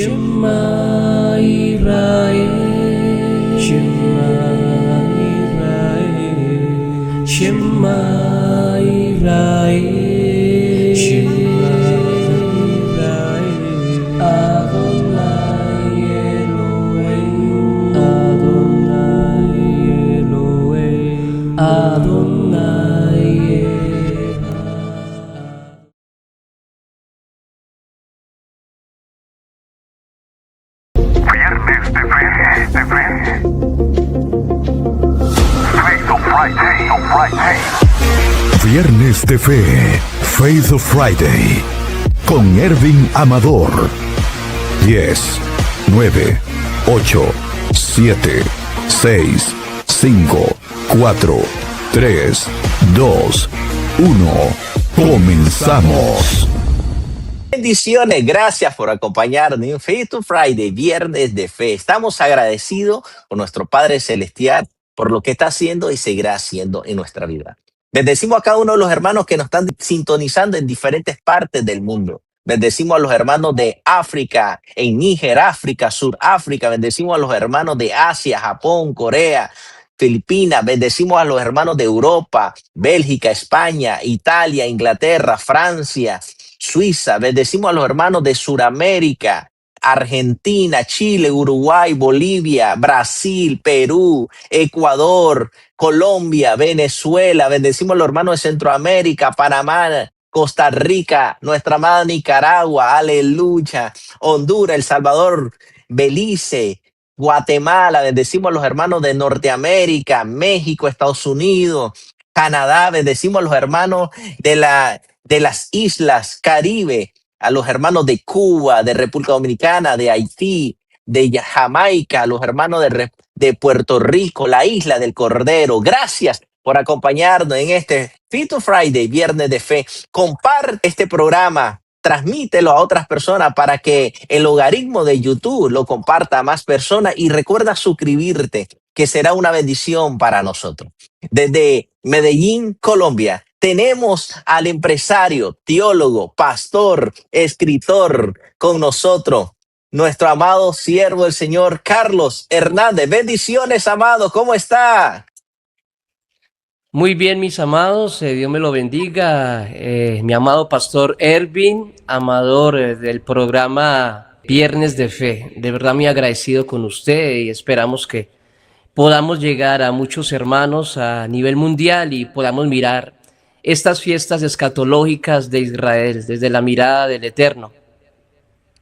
Shema Israel, Shema Israel, Shema Israel, Shema Israel, Adonai Elohim, Adonai Elohim, Adonai Viernes de Fe, Faith of Friday, con Ervin Amador. 10, 9, 8, 7, 6, 5, 4, 3, 2, 1. Comenzamos. Bendiciones, gracias por acompañarnos en Faith to Friday, Viernes de Fe. Estamos agradecidos con nuestro Padre Celestial por lo que está haciendo y seguirá haciendo en nuestra vida. Bendecimos a cada uno de los hermanos que nos están sintonizando en diferentes partes del mundo. Bendecimos a los hermanos de África, en Níger, África, Suráfrica. Bendecimos a los hermanos de Asia, Japón, Corea, Filipinas. Bendecimos a los hermanos de Europa, Bélgica, España, Italia, Inglaterra, Francia, Suiza. Bendecimos a los hermanos de Suramérica, Argentina, Chile, Uruguay, Bolivia, Brasil, Perú, Ecuador, Colombia, Venezuela. Bendecimos a los hermanos de Centroamérica, Panamá, Costa Rica, nuestra amada Nicaragua, aleluya, Honduras, El Salvador, Belice, Guatemala. Bendecimos a los hermanos de Norteamérica, México, Estados Unidos, Canadá. Bendecimos a los hermanos de las islas Caribe, a los hermanos de Cuba, de República Dominicana, de Haití, de Jamaica, a los hermanos de Puerto Rico, la isla del Cordero. Gracias por acompañarnos en este Faith to Friday, Viernes de Fe. Comparte este programa, transmítelo a otras personas para que el logaritmo de YouTube lo comparta a más personas, y recuerda suscribirte, que será una bendición para nosotros. Desde Medellín, Colombia, tenemos al empresario, teólogo, pastor, escritor con nosotros, nuestro amado siervo del Señor, Carlos Hernández. Bendiciones, amado, ¿cómo está? Muy bien, mis amados, Dios me lo bendiga. Mi amado pastor Ervin Amador, del programa Viernes de Fe. De verdad muy agradecido con usted y esperamos que podamos llegar a muchos hermanos a nivel mundial y podamos mirar estas fiestas escatológicas de Israel desde la mirada del Eterno.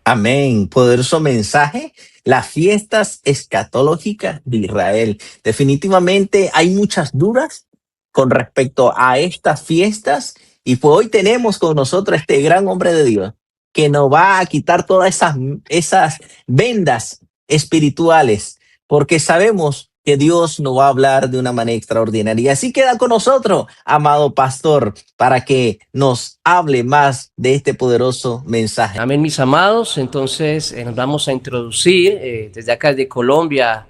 Amén. Poderoso mensaje. Las fiestas escatológicas de Israel. Definitivamente hay muchas dudas con respecto a estas fiestas, y pues hoy tenemos con nosotros este gran hombre de Dios que nos va a quitar todas esas vendas espirituales, porque sabemos que Dios nos va a hablar de una manera extraordinaria. Así queda con nosotros, amado pastor, para que nos hable más de este poderoso mensaje. Amén, mis amados. Entonces nos vamos a introducir desde acá de Colombia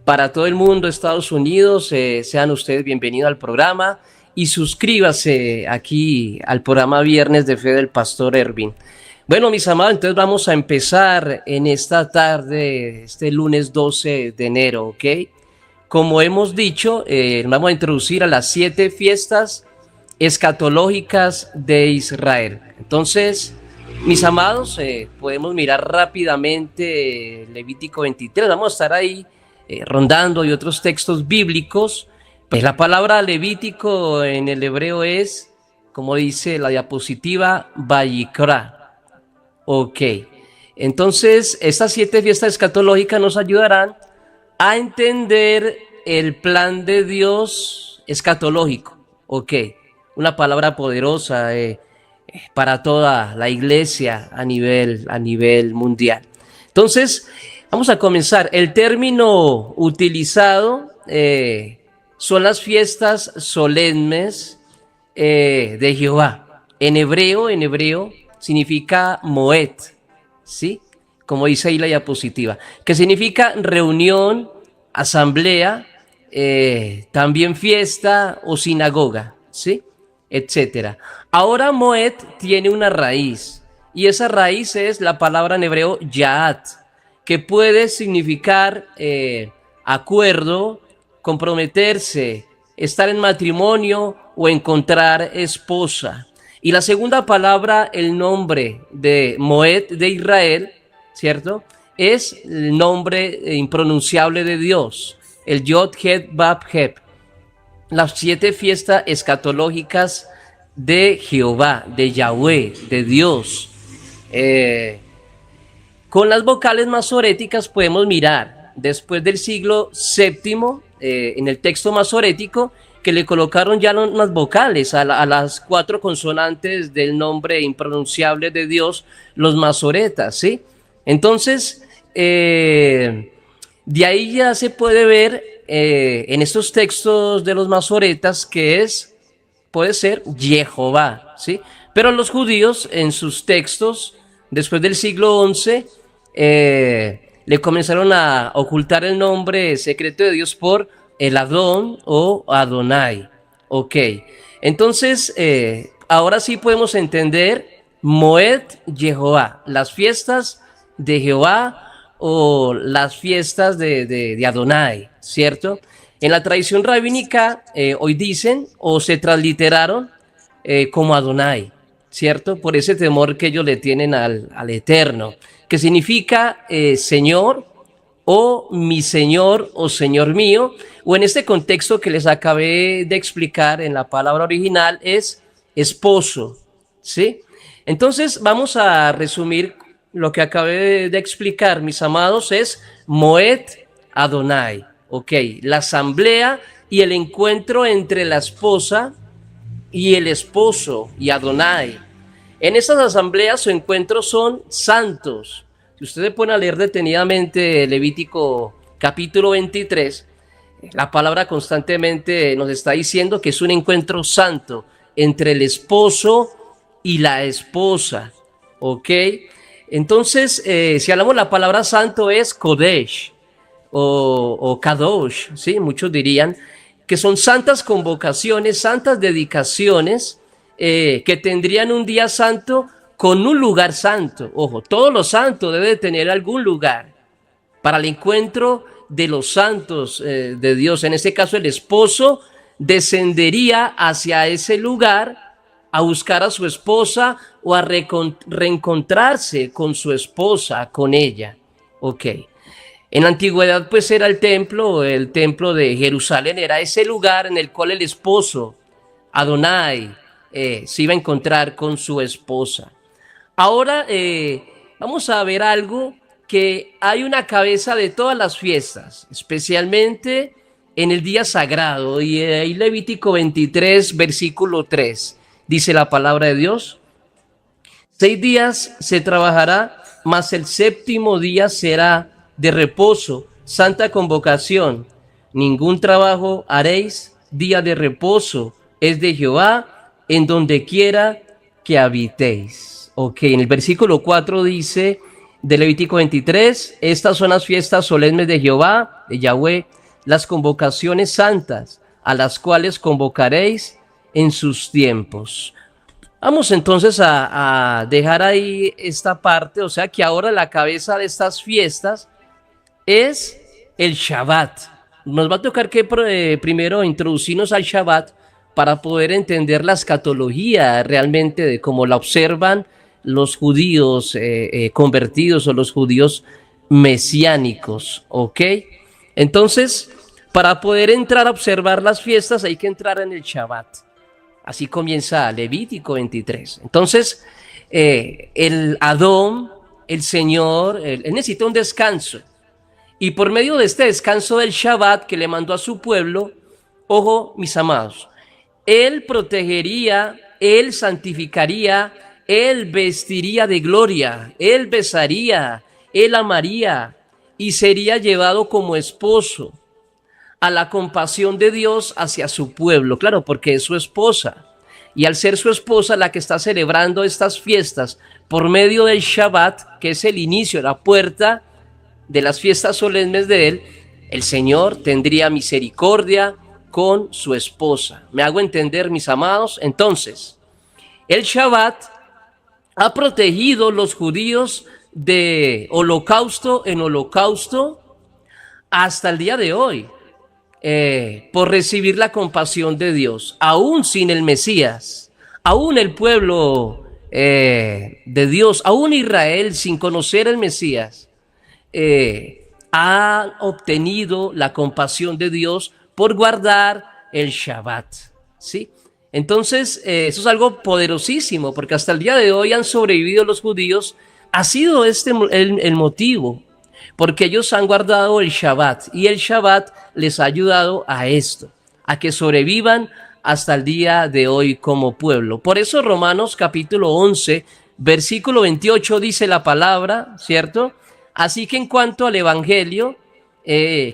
para todo el mundo, Estados Unidos. Sean ustedes bienvenidos al programa y suscríbase aquí al programa Viernes de Fe del pastor Ervin. Bueno, mis amados, entonces vamos a empezar en esta tarde, este lunes 12 de enero, ¿ok? Como hemos dicho, vamos a introducir a las 7 fiestas escatológicas de Israel. Entonces, mis amados, podemos mirar rápidamente Levítico 23. Vamos a estar ahí rondando y otros textos bíblicos. Pues la palabra Levítico en el hebreo es, como dice la diapositiva, Vayikra. Ok. Entonces, estas 7 fiestas escatológicas nos ayudarán a entender el plan de Dios escatológico. Ok, una palabra poderosa para toda la iglesia a nivel mundial. Entonces, vamos a comenzar. El término utilizado son las fiestas solemnes de Jehová. En hebreo significa Moed, ¿sí? Como dice ahí la diapositiva, que significa reunión, asamblea, también fiesta o sinagoga, ¿sí? Etcétera. Ahora Moed tiene una raíz y esa raíz es la palabra en hebreo yaat, que puede significar acuerdo, comprometerse, estar en matrimonio o encontrar esposa. Y la segunda palabra, el nombre de Moed de Israel, ¿cierto? Es el nombre impronunciable de Dios, el Yod Het Vav Het, las 7 fiestas escatológicas de Jehová, de Yahweh, de Dios. Con las vocales masoréticas podemos mirar, después del siglo VII, en el texto masorético, que le colocaron ya unas vocales a las 4 consonantes del nombre impronunciable de Dios, los masoretas, ¿sí? Entonces, de ahí ya se puede ver en estos textos de los masoretas que puede ser Jehová, ¿sí? Pero los judíos en sus textos, después del siglo XI, le comenzaron a ocultar el nombre secreto de Dios por el Adón o Adonai. Ok, entonces ahora sí podemos entender Moed Jehová, las fiestas de Jehová o las fiestas de Adonai, ¿cierto? En la tradición rabínica hoy dicen o se transliteraron como Adonai, ¿cierto? Por ese temor que ellos le tienen al Eterno, que significa Señor o mi Señor o Señor mío, o en este contexto que les acabé de explicar en la palabra original es esposo, ¿sí? Entonces vamos a resumir lo que acabé de explicar, mis amados, es Moed Adonai, ok, la asamblea y el encuentro entre la esposa y el esposo y Adonai. En esas asambleas o encuentros son santos. Si ustedes pueden leer detenidamente Levítico capítulo 23, la palabra constantemente nos está diciendo que es un encuentro santo entre el esposo y la esposa, ¿ok? Entonces, si hablamos la palabra santo es Kodesh o Kadosh, ¿sí? Muchos dirían que son santas convocaciones, santas dedicaciones que tendrían un día santo con un lugar santo. Ojo, todos los santos deben tener algún lugar para el encuentro de los santos de Dios. En este caso, el esposo descendería hacia ese lugar a buscar a su esposa o a reencontrarse con su esposa, con ella. Ok. En la antigüedad, pues era el templo de Jerusalén, era ese lugar en el cual el esposo, Adonai, se iba a encontrar con su esposa. Ahora vamos a ver algo, que hay una cabeza de todas las fiestas, especialmente en el día sagrado, y Levítico 23, versículo 3, dice la palabra de Dios: 6 días se trabajará, mas el 7º día será de reposo, santa convocación. Ningún trabajo haréis, día de reposo es de Jehová, en donde quiera que habitéis. Ok, en el versículo 4 dice de Levítico 23, estas son las fiestas solemnes de Jehová, de Yahweh, las convocaciones santas, a las cuales convocaréis en sus tiempos. Vamos entonces a dejar ahí esta parte, o sea que ahora la cabeza de estas fiestas es el Shabbat. Nos va a tocar que primero introducirnos al Shabbat para poder entender la escatología realmente de cómo la observan los judíos convertidos o los judíos mesiánicos, ¿ok? Entonces, para poder entrar a observar las fiestas hay que entrar en el Shabbat. Así comienza Levítico 23. Entonces, el Adón, el Señor, él necesita un descanso. Y por medio de este descanso del Shabbat que le mandó a su pueblo, ojo, mis amados, Él protegería, Él santificaría, Él vestiría de gloria, Él besaría, Él amaría y sería llevado como esposo a la compasión de Dios hacia su pueblo, claro, porque es su esposa. Y al ser su esposa la que está celebrando estas fiestas por medio del Shabbat, que es el inicio, la puerta de las fiestas solemnes de él, el Señor tendría misericordia con su esposa. ¿Me hago entender, mis amados? Entonces, el Shabbat ha protegido los judíos de holocausto en holocausto hasta el día de hoy, por recibir la compasión de Dios, aún sin el Mesías, aún el pueblo de Dios, aún Israel sin conocer el Mesías, ha obtenido la compasión de Dios por guardar el Shabbat, ¿sí? Entonces, eso es algo poderosísimo, porque hasta el día de hoy han sobrevivido los judíos. Ha sido este el motivo, porque ellos han guardado el Shabbat, y el Shabbat les ha ayudado a esto, a que sobrevivan hasta el día de hoy como pueblo. Por eso Romanos capítulo 11, versículo 28 dice la palabra, ¿cierto? Así que en cuanto al evangelio,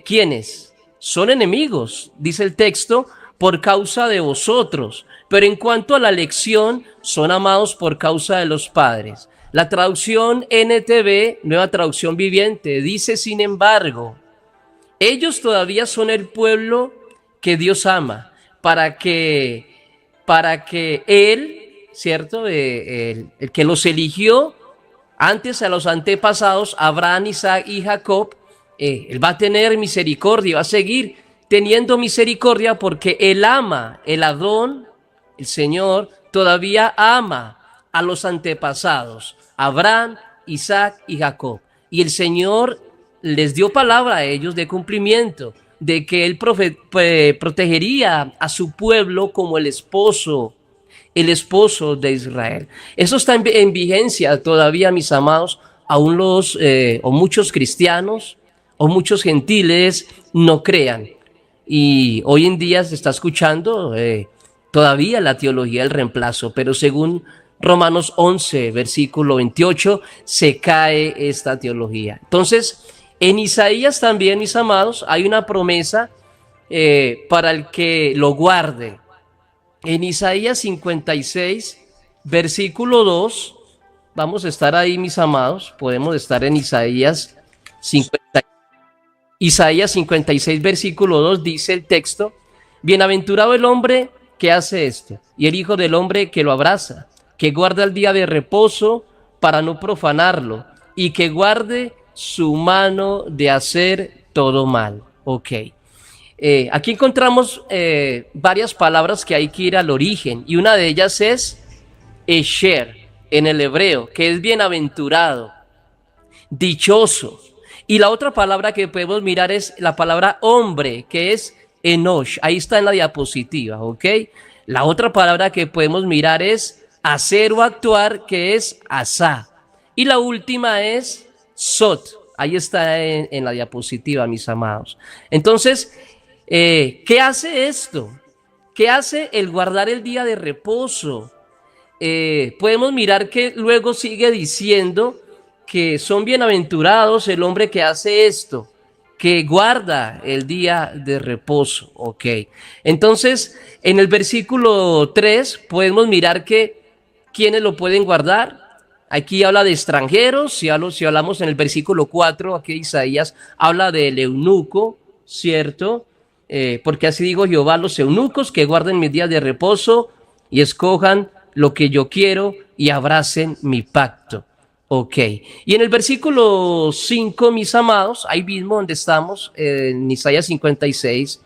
¿quiénes? Son enemigos, dice el texto, por causa de vosotros, pero en cuanto a la elección, son amados por causa de los padres. La traducción NTV, Nueva Traducción Viviente, dice: sin embargo, ellos todavía son el pueblo que Dios ama, para que Él, ¿cierto? El que los eligió antes a los antepasados, Abraham, Isaac y Jacob, Él va a tener misericordia, va a seguir teniendo misericordia, porque Él ama, el Adón, el Señor, todavía ama a los antepasados, Abraham, Isaac y Jacob. Y el Señor les dio palabra a ellos de cumplimiento, de que Él protegería a su pueblo como el esposo de Israel. Eso está en vigencia todavía, mis amados. Aún o muchos cristianos o muchos gentiles no crean. Y hoy en día se está escuchando todavía la teología del reemplazo, pero según Romanos 11, versículo 28, se cae esta teología. Entonces, en Isaías también, mis amados, hay una promesa para el que lo guarde. En Isaías 56, versículo 2, vamos a estar ahí, mis amados, podemos estar en Isaías 56, versículo 2, dice el texto: bienaventurado el hombre que hace esto, y el hijo del hombre que lo abraza, que guarda el día de reposo para no profanarlo, y que guarde su mano de hacer todo mal. Ok. Aquí encontramos varias palabras que hay que ir al origen, y una de ellas es Esher en el hebreo, que es bienaventurado, dichoso. Y la otra palabra que podemos mirar es la palabra hombre, que es Enosh. Ahí está en la diapositiva, ¿ok? La otra palabra que podemos mirar es hacer o actuar, que es asá. Y la última es sot. Ahí está en la diapositiva, mis amados. Entonces, ¿qué hace esto? ¿Qué hace el guardar el día de reposo? Podemos mirar que luego sigue diciendo que son bienaventurados el hombre que hace esto, que guarda el día de reposo. Ok. Entonces, en el versículo 3 podemos mirar que ¿quiénes lo pueden guardar? Aquí habla de extranjeros. Si hablamos en el versículo 4, aquí Isaías habla del eunuco, ¿cierto? Porque así digo Jehová, los eunucos que guarden mis días de reposo y escojan lo que yo quiero y abracen mi pacto. Ok. Y en el versículo 5, mis amados, ahí mismo donde estamos, en Isaías 56,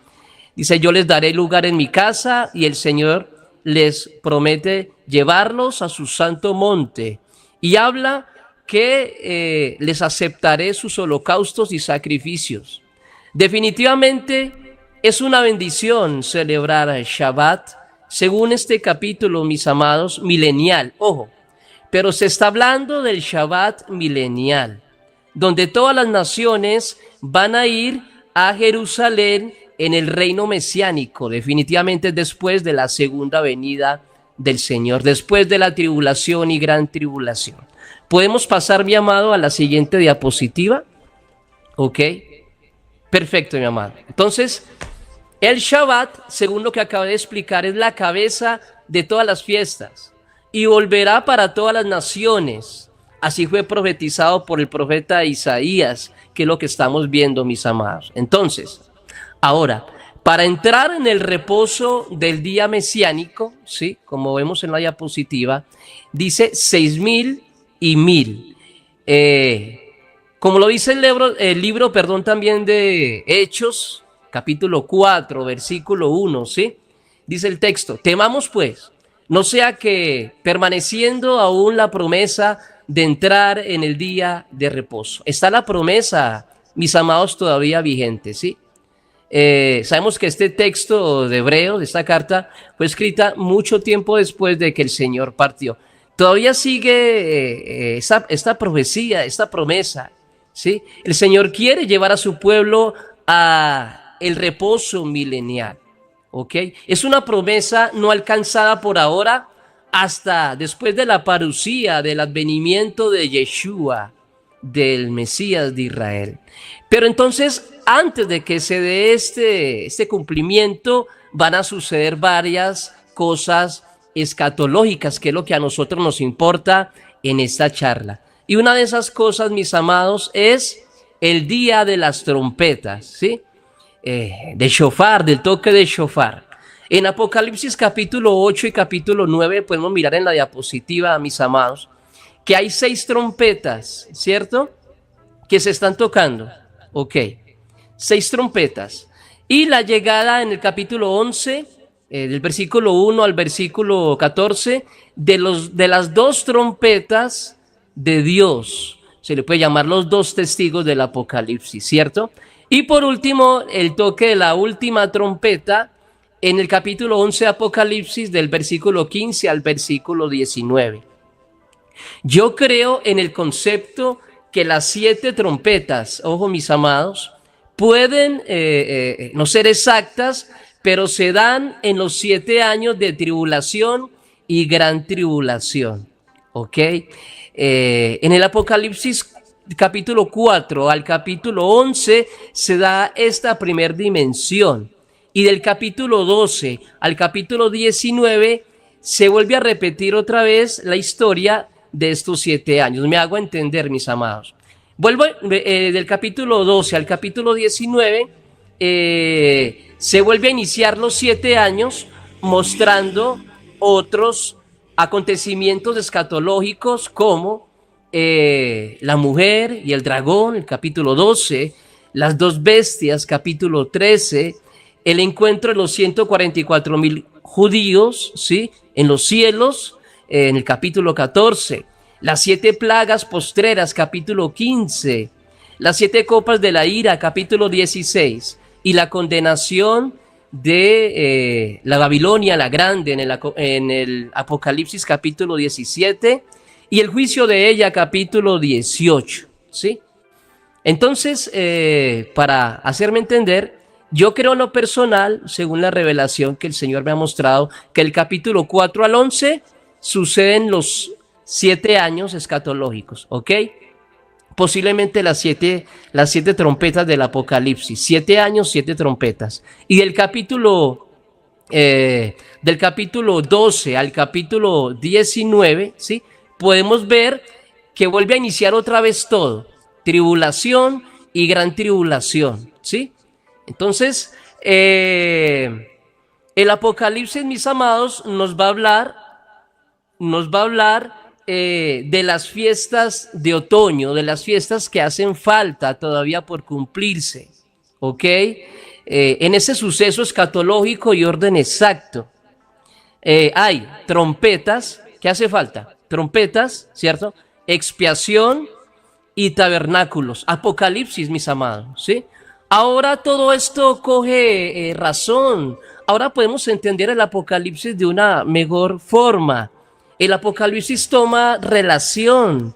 dice: yo les daré lugar en mi casa, y el Señor les promete llevarlos a su santo monte. Y habla que les aceptaré sus holocaustos y sacrificios. Definitivamente es una bendición celebrar el Shabbat, según este capítulo, mis amados, milenial. Ojo, pero se está hablando del Shabbat milenial, donde todas las naciones van a ir a Jerusalén en el reino mesiánico, definitivamente después de la segunda venida del Señor, después de la tribulación y gran tribulación. ¿Podemos pasar, mi amado, a la siguiente diapositiva? Ok, perfecto, mi amado. Entonces, el Shabbat, según lo que acabo de explicar, es la cabeza de todas las fiestas y volverá para todas las naciones. Así fue profetizado por el profeta Isaías, que es lo que estamos viendo, mis amados. Entonces, ahora, Para entrar en el reposo del día mesiánico, ¿sí? Como vemos en la diapositiva, dice 6.000 y 1.000. Como lo dice el libro también de Hechos, capítulo 4, versículo 1, ¿sí? Dice el texto: temamos pues, no sea que permaneciendo aún la promesa de entrar en el día de reposo. Está la promesa, mis amados, todavía vigente, ¿sí? Sabemos que este texto de Hebreos, esta carta, fue escrita mucho tiempo después de que el Señor partió. Todavía sigue esta profecía, esta promesa, ¿sí? El Señor quiere llevar a su pueblo a el reposo milenial, ¿ok? Es una promesa no alcanzada por ahora hasta después de la parucía, del advenimiento de Yeshua, del Mesías de Israel. Pero entonces, antes de que se dé este cumplimiento, van a suceder varias cosas escatológicas, que es lo que a nosotros nos importa en esta charla. Y una de esas cosas, mis amados, es el día de las trompetas, ¿sí? De shofar, del toque de shofar. En Apocalipsis capítulo 8 y capítulo 9 podemos mirar en la diapositiva, mis amados, que hay 6 trompetas, ¿cierto? Que se están tocando. Ok, 6 trompetas. Y la llegada en el capítulo 11, del versículo 1 al versículo 14, de las 2 trompetas de Dios. Se le puede llamar los 2 testigos del Apocalipsis, ¿cierto? Y por último, el toque de la última trompeta en el capítulo 11 de Apocalipsis, del versículo 15 al versículo 19. Yo creo en el concepto que las 7 trompetas, ojo mis amados, pueden no ser exactas, pero se dan en los 7 años de tribulación y gran tribulación, ¿ok? En el Apocalipsis capítulo 4 al capítulo 11 se da esta primer dimensión, y del capítulo 12 al capítulo 19 se vuelve a repetir otra vez la historia de estos 7 años. Me hago entender, mis amados. Vuelvo del capítulo 12 al capítulo 19, se vuelve a iniciar los 7 años mostrando otros acontecimientos escatológicos como la mujer y el dragón, el capítulo 12, las 2 bestias, capítulo 13, el encuentro de los 144,000 judíos, ¿sí? En los cielos, en el capítulo 14, las 7 plagas postreras, capítulo 15, las 7 copas de la ira, capítulo 16, y la condenación de la Babilonia la Grande en el Apocalipsis, capítulo 17, y el juicio de ella, capítulo 18, ¿sí? Entonces, para hacerme entender, yo creo en lo personal, según la revelación que el Señor me ha mostrado, que el capítulo 4 al 11 suceden los 7 años escatológicos, ¿ok? Posiblemente las siete trompetas del Apocalipsis, 7 años, 7 trompetas. Y del capítulo 12 al capítulo 19, ¿sí? Podemos ver que vuelve a iniciar otra vez todo, tribulación y gran tribulación, ¿sí? Entonces, el Apocalipsis, mis amados, nos va a hablar de las fiestas de otoño, de las fiestas que hacen falta todavía por cumplirse, ¿ok? En ese suceso escatológico y orden exacto, hay trompetas, ¿qué hace falta? Trompetas, ¿cierto? Expiación y tabernáculos. Apocalipsis, mis amados, ¿sí? Ahora todo esto coge razón. Ahora podemos entender el Apocalipsis de una mejor forma. El Apocalipsis toma relación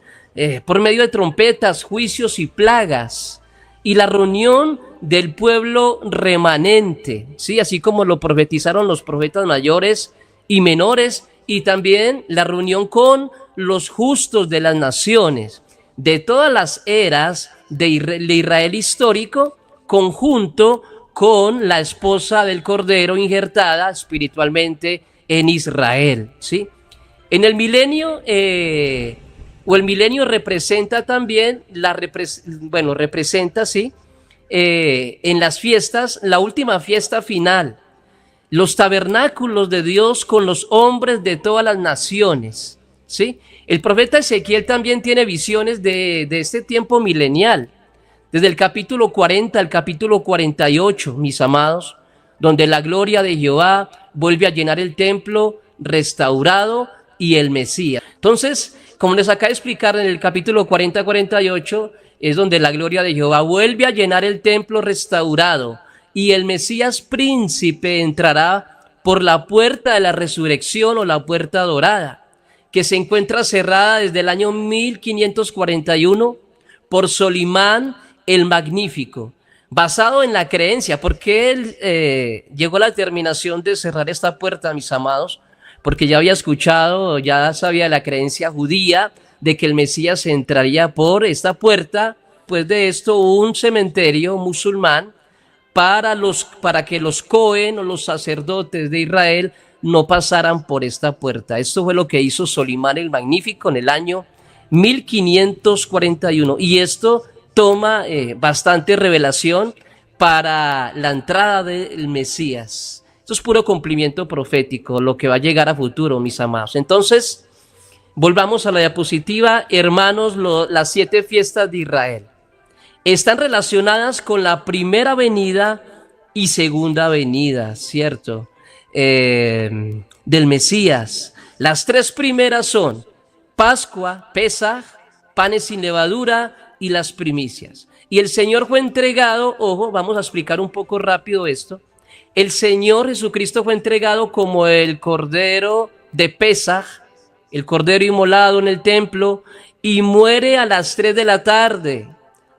por medio de trompetas, juicios y plagas, y la reunión del pueblo remanente, ¿sí? Así como lo profetizaron los profetas mayores y menores, y también la reunión con los justos de las naciones, de todas las eras de Israel histórico, conjunto con la esposa del Cordero injertada espiritualmente en Israel, ¿sí? En el milenio, el milenio representa también, representa, ¿sí? en las fiestas, la última fiesta final, los tabernáculos de Dios con los hombres de todas las naciones, ¿sí? El profeta Ezequiel también tiene visiones de este tiempo milenial, desde el capítulo 40 al capítulo 48, mis amados, donde la gloria de Jehová vuelve a llenar el templo restaurado y el Mesías. Entonces, como les acabo de explicar en el capítulo 40-48, es donde la gloria de Jehová vuelve a llenar el templo restaurado y el Mesías príncipe entrará por la puerta de la resurrección o la puerta dorada, que se encuentra cerrada desde el año 1541 por Solimán el Magnífico, basado en la creencia. ¿Por qué él llegó a la determinación de cerrar esta puerta, mis amados? Porque ya había escuchado, ya sabía la creencia judía de que el Mesías entraría por esta puerta. Pues de esto, un cementerio musulmán para que los Cohen o los sacerdotes de Israel no pasaran por esta puerta. Esto fue lo que hizo Solimán el Magnífico en el año 1541. Y esto toma bastante revelación para la entrada del Mesías. Esto es puro cumplimiento profético, lo que va a llegar a futuro, mis amados. Entonces, volvamos a la diapositiva. Hermanos, las 7 fiestas de Israel están relacionadas con la primera venida y segunda venida, ¿cierto? Del Mesías. Las 3 primeras son Pascua, Pesaj, panes sin levadura y las primicias. Y el Señor fue entregado, ojo, vamos a explicar un poco rápido esto. El Señor Jesucristo fue entregado como el Cordero de Pesaj, el Cordero inmolado en el templo, y muere a las 3 de la tarde.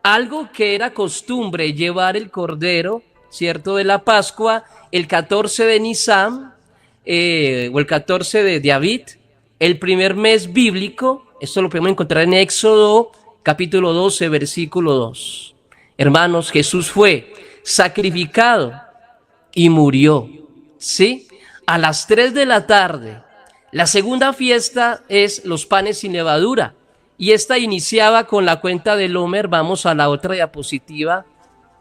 Algo que era costumbre, llevar el Cordero, ¿cierto?, de la Pascua, el 14 de Nisan, o el 14 de Abib, el primer mes bíblico. Esto lo podemos encontrar en Éxodo, capítulo 12, versículo 2. Hermanos, Jesús fue sacrificado y murió, ¿sí?, a las 3 de la tarde. La segunda fiesta es los panes sin levadura, y esta iniciaba con la cuenta del Homer. Vamos a la otra diapositiva,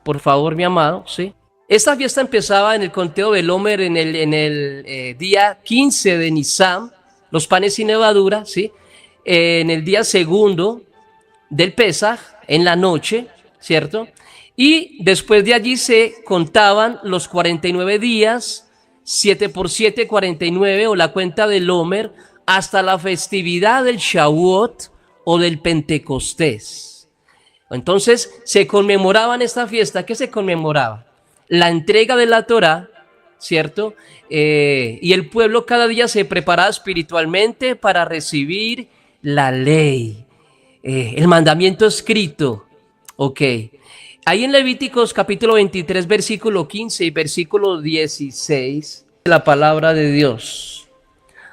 por favor, mi amado, ¿sí? Esta fiesta empezaba en el conteo del Homer en el día 15 de Nisan, los panes sin levadura, ¿sí? En el día segundo del Pesaj, en la noche, ¿cierto? Y después de allí se contaban los 49 días, 7 por 7, 49, o la cuenta del Homer, hasta la festividad del Shavuot o del Pentecostés. Entonces se conmemoraban esta fiesta. ¿Qué se conmemoraba? La entrega de la Torá, ¿cierto? Y el pueblo cada día se preparaba espiritualmente para recibir la ley, el mandamiento escrito. Ok. Ahí en Levíticos capítulo 23, versículo 15 y versículo 16, la palabra de Dios.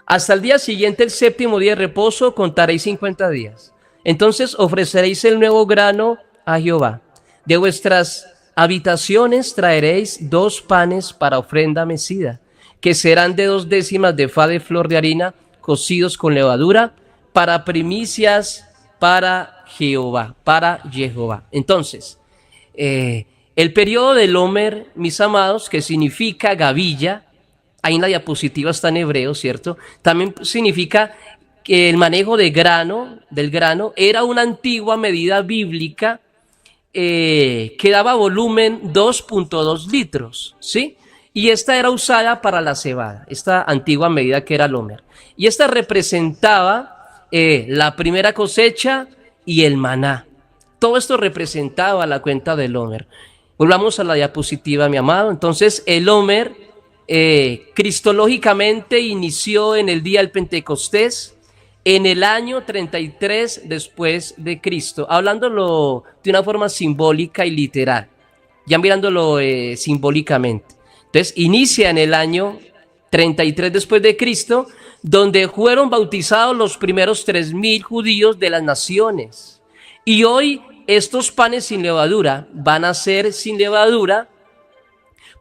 Hasta el día siguiente, el séptimo día de reposo, contaréis 50 días. Entonces ofreceréis el nuevo grano a Jehová. De vuestras habitaciones traeréis 2 panes para ofrenda mecida, que serán de 2 décimas de fa de flor de harina, cocidos con levadura, para primicias para Jehová, para Jehová. Entonces, el periodo del Homer, mis amados, que significa gavilla, ahí en la diapositiva está en hebreo, ¿cierto? También significa que el manejo del grano era una antigua medida bíblica que daba volumen 2.2 litros, ¿sí? Y esta era usada para la cebada, esta antigua medida que era el Homer. Y esta representaba la primera cosecha y el maná. Todo esto representaba la cuenta del Homer. Volvamos a la diapositiva, mi amado. Entonces, el Homer cristológicamente inició en el día del Pentecostés, en el año 33 después de Cristo, hablándolo de una forma simbólica y literal, ya mirándolo simbólicamente. Entonces, inicia en el año 33 después de Cristo, donde fueron bautizados los primeros 3,000 judíos de las naciones. Y hoy estos panes sin levadura van a ser sin levadura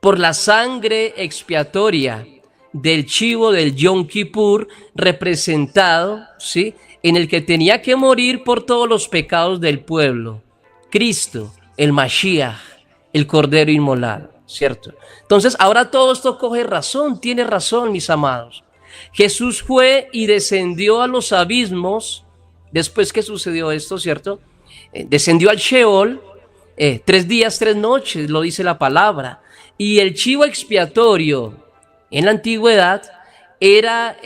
por la sangre expiatoria del chivo del Yom Kippur representado, ¿sí?, en el que tenía que morir por todos los pecados del pueblo. Cristo, el Mashiach, el cordero inmolado, ¿cierto? Entonces, ahora todo esto coge razón, tiene razón, mis amados. Jesús fue y descendió a los abismos, después que sucedió esto, ¿cierto? Descendió al Sheol, 3 días, 3 noches, lo dice la palabra. Y el chivo expiatorio en la antigüedad era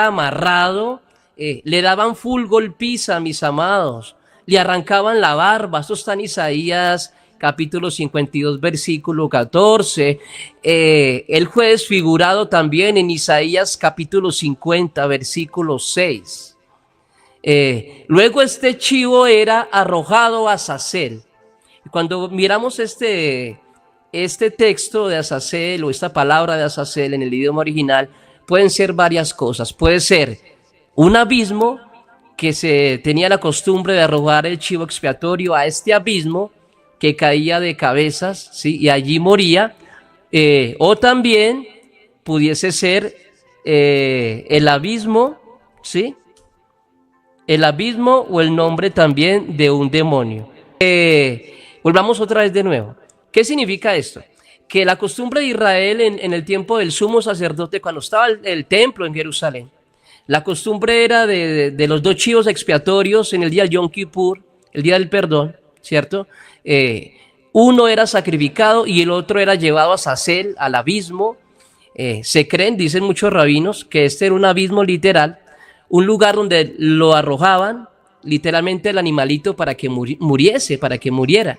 amarrado, le daban full golpiza, mis amados, le arrancaban la barba. Esto está en Isaías capítulo 52, versículo 14. Él fue desfigurado también en Isaías capítulo 50, versículo 6. Luego este chivo era arrojado a Azazel. Cuando miramos este texto de Azazel o esta palabra de Azazel en el idioma original, pueden ser varias cosas. Puede ser un abismo, que se tenía la costumbre de arrojar el chivo expiatorio a este abismo, que caía de cabezas, ¿sí? Y allí moría. O también pudiese ser el abismo, ¿sí? El abismo o el nombre también de un demonio. Volvamos otra vez de nuevo. ¿Qué significa esto? Que la costumbre de Israel en el tiempo del sumo sacerdote, cuando estaba el templo en Jerusalén, la costumbre era de los 2 chivos expiatorios en el día del Yom Kippur, el día del perdón, ¿cierto? Uno era sacrificado y el otro era llevado a Azazel, al abismo. Se creen, dicen muchos rabinos, que este era un abismo literal, un lugar donde lo arrojaban literalmente el animalito para que muriese, para que muriera.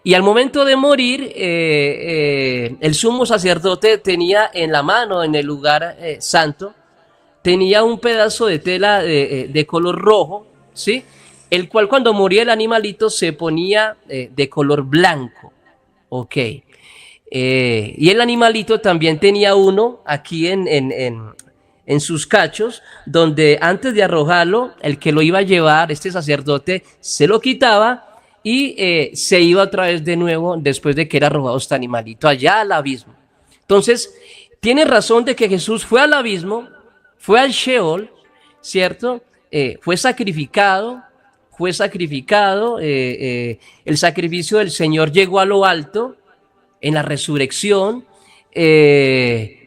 Y al momento de morir, el sumo sacerdote tenía en la mano, en el lugar santo, tenía un pedazo de tela de color rojo, ¿sí? El cual cuando moría el animalito se ponía de color blanco, ¿ok? Y el animalito también tenía uno aquí en sus cachos, donde antes de arrojarlo, el que lo iba a llevar, este sacerdote, se lo quitaba y se iba otra vez de nuevo después de que era arrojado este animalito allá al abismo. Entonces, tiene razón de que Jesús fue al abismo, fue al Sheol, ¿cierto? Fue sacrificado, el sacrificio del Señor llegó a lo alto en la resurrección, el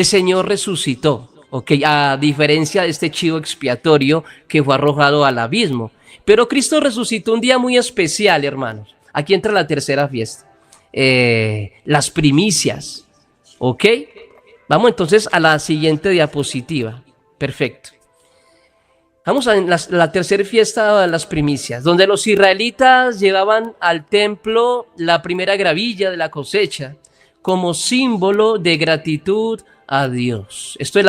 Señor resucitó, ¿ok? A diferencia de este chivo expiatorio que fue arrojado al abismo. Pero Cristo resucitó un día muy especial, hermanos. Aquí entra la tercera fiesta, las primicias, ¿ok? Vamos entonces a la siguiente diapositiva. Perfecto. Vamos a la tercera fiesta de las primicias, donde los israelitas llevaban al templo la primera gravilla de la cosecha como símbolo de gratitud a Dios. Esto es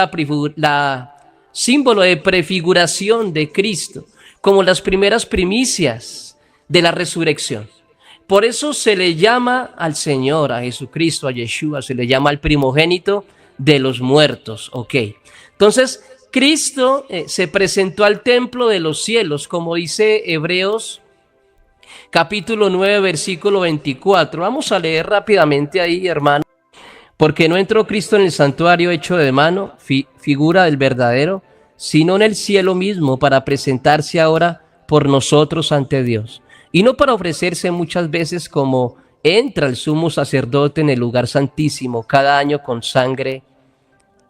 la símbolo de prefiguración de Cristo, como las primeras primicias de la resurrección. Por eso se le llama al Señor, a Jesucristo, a Yeshua, se le llama al primogénito de los muertos, ¿ok? Entonces, Cristo se presentó al templo de los cielos, como dice Hebreos capítulo 9, versículo 24. Vamos a leer rápidamente ahí, hermano. Porque no entró Cristo en el santuario hecho de mano, figura del verdadero, sino en el cielo mismo, para presentarse ahora por nosotros ante Dios. Y no para ofrecerse muchas veces como entra el sumo sacerdote en el lugar santísimo cada año con sangre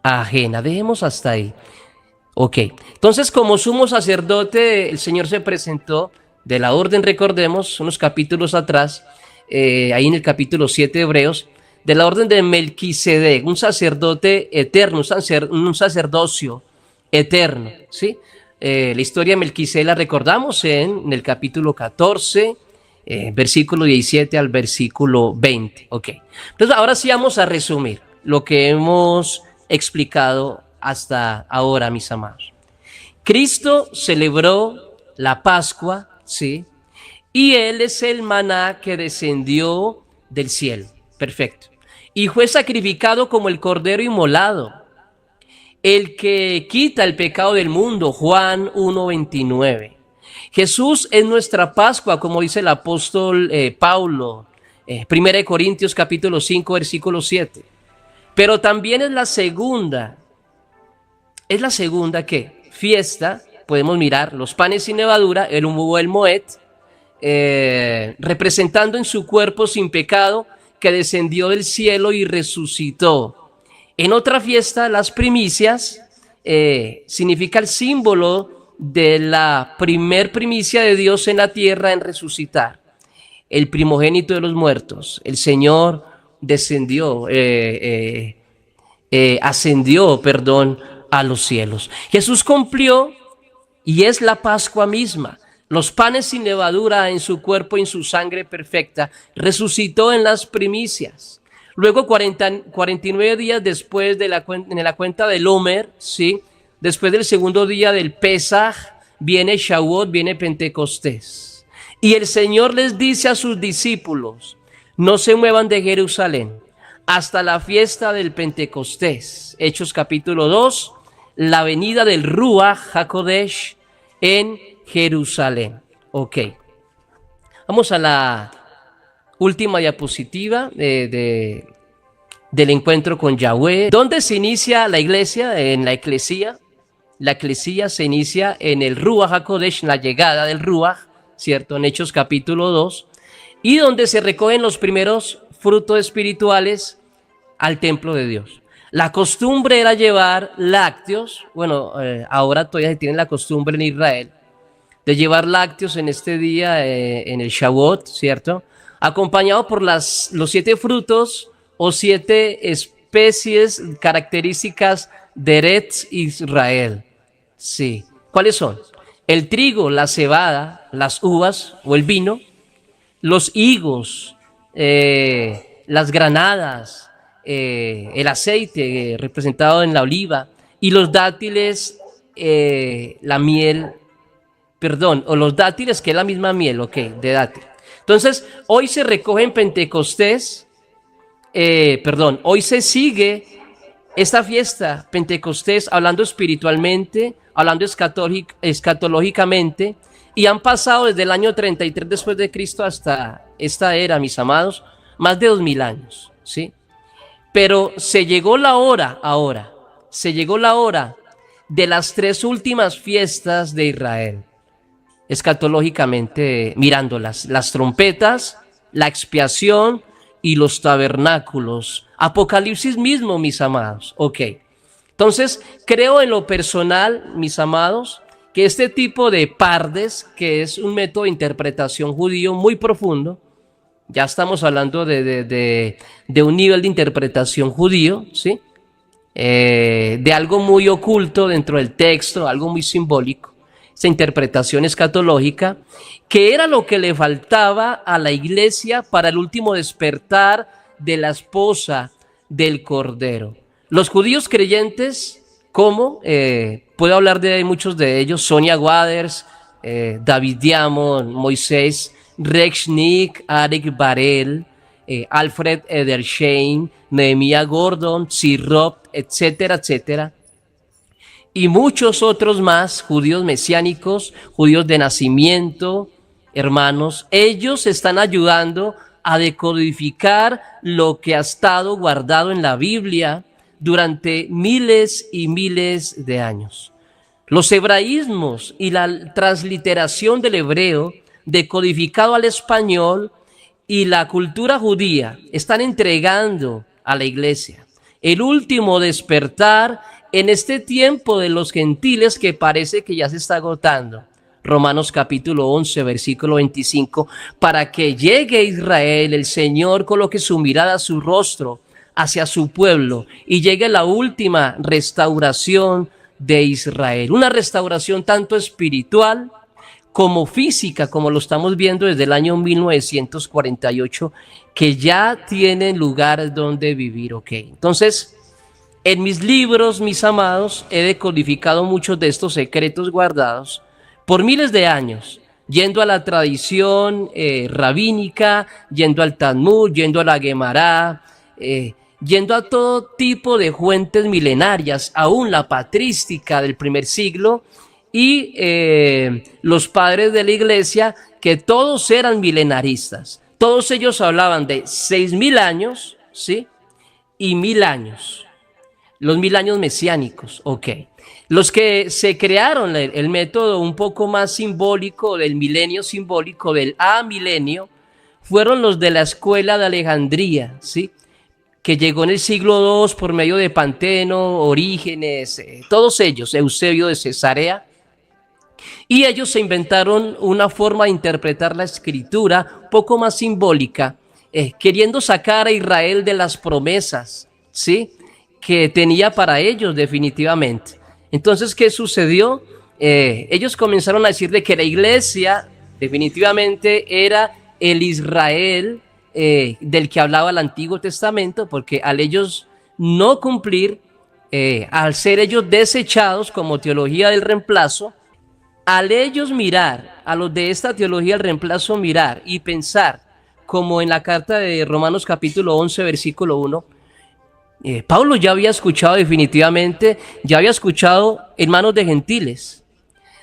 ajena. Dejemos hasta ahí. Ok, entonces como sumo sacerdote el Señor se presentó de la orden, recordemos, unos capítulos atrás, ahí en el capítulo 7 de Hebreos, de la orden de Melquisedec, un sacerdote eterno, un sacerdocio eterno, ¿sí? La historia de Melquisedec la recordamos en el capítulo 14, versículo 17 al versículo 20, ok. Entonces ahora sí vamos a resumir lo que hemos explicado hasta ahora, mis amados. Cristo celebró la Pascua, ¿sí? Y Él es el maná que descendió del cielo. Perfecto. Y fue sacrificado como el cordero inmolado, el que quita el pecado del mundo. Juan 1:29. Jesús es nuestra Pascua, como dice el apóstol Pablo, 1 Corintios capítulo 5, versículo 7. Pero también es la segunda ¿qué? Fiesta. Podemos mirar los panes sin levadura, el Humo el Moed, representando en su cuerpo sin pecado, que descendió del cielo y resucitó. En otra fiesta, las primicias significa el símbolo de la primer primicia de Dios en la tierra en resucitar, el primogénito de los muertos. El Señor descendió, ascendió, a los cielos. Jesús cumplió y es la Pascua misma. Los panes sin levadura en su cuerpo y en su sangre perfecta. Resucitó en las primicias. Luego 49 días después de en la cuenta del Omer, ¿sí? Después del segundo día del Pesaj, viene Shavuot, viene Pentecostés. Y el Señor les dice a sus discípulos, no se muevan de Jerusalén hasta la fiesta del Pentecostés. Hechos capítulo 2, la venida del Ruach HaKodesh en Jerusalén. Ok. Vamos a la última diapositiva del encuentro con Yahweh. ¿Dónde se inicia la iglesia? En la eclesía. La eclesía se inicia en el Ruach HaKodesh, en la llegada del Ruach, ¿cierto? En Hechos capítulo 2. Y donde se recogen los primeros frutos espirituales al templo de Dios. La costumbre era llevar lácteos. Bueno, ahora todavía se tiene la costumbre en Israel de llevar lácteos en este día, en el Shavuot, ¿cierto? Acompañado por los 7 frutos o 7 especies características de Eretz Israel. Sí. ¿Cuáles son? El trigo, la cebada, las uvas o el vino, los higos, las granadas, el aceite representado en la oliva y los dátiles, la miel, o los dátiles, que es la misma miel, de dátil. Entonces, hoy se recoge en Pentecostés, hoy se sigue esta fiesta, Pentecostés, hablando espiritualmente, hablando escatológicamente, y han pasado desde el año 33 después de Cristo hasta esta era, mis amados, más de 2000 años, ¿sí? Pero se llegó la hora ahora, de las 3 últimas fiestas de Israel, escatológicamente mirándolas, las trompetas, la expiación y los tabernáculos. Apocalipsis mismo, mis amados. Ok. Entonces, creo en lo personal, mis amados, que este tipo de pardes, que es un método de interpretación judío muy profundo, ya estamos hablando de un nivel de interpretación judío, ¿sí? De algo muy oculto dentro del texto, algo muy simbólico, esa interpretación escatológica, que era lo que le faltaba a la iglesia para el último despertar de la esposa del Cordero. Los judíos creyentes, ¿cómo? Puedo hablar de muchos de ellos: Sonia Waters, David Diamond, Moisés Rechnik, Arik Barel, Alfred Edersheim, Nehemiah Gordon, Sirop, etcétera, etcétera. Y muchos otros más, judíos mesiánicos, judíos de nacimiento, hermanos. Ellos están ayudando a decodificar lo que ha estado guardado en la Biblia durante miles y miles de años. Los hebraísmos y la transliteración del hebreo decodificado al español y la cultura judía están entregando a la iglesia el último despertar en este tiempo de los gentiles que parece que ya se está agotando. Romanos capítulo 11, versículo 25, para que llegue Israel, el Señor coloque su mirada, su rostro hacia su pueblo y llegue la última restauración de Israel. Una restauración tanto espiritual como física, como lo estamos viendo desde el año 1948, que ya tienen lugar donde vivir. Entonces, en mis libros, mis amados, he decodificado muchos de estos secretos guardados por miles de años, yendo a la tradición rabínica, yendo al Talmud, yendo a la Guemará, yendo a todo tipo de fuentes milenarias, aún la patrística del primer siglo, y los padres de la iglesia, que todos eran milenaristas. Todos ellos hablaban de 6000 años, ¿sí? Y 1000 años. Los 1000 años mesiánicos, ok. Los que se crearon el método un poco más simbólico del milenio simbólico, del amilenio, fueron los de la escuela de Alejandría, ¿sí? Que llegó en el siglo II por medio de Panteno, Orígenes, todos ellos, Eusebio de Cesarea, y ellos se inventaron una forma de interpretar la escritura un poco más simbólica, queriendo sacar a Israel de las promesas, ¿sí? Que tenía para ellos definitivamente. Entonces, ¿qué sucedió? Ellos comenzaron a decir de que la iglesia definitivamente era el Israel del que hablaba el Antiguo Testamento, porque al ellos no cumplir, al ser ellos desechados como teología del reemplazo, al ellos mirar, a los de esta teología del reemplazo mirar y pensar, como en la carta de Romanos capítulo 11, versículo 1, Pablo ya había escuchado definitivamente, ya había escuchado hermanos de gentiles,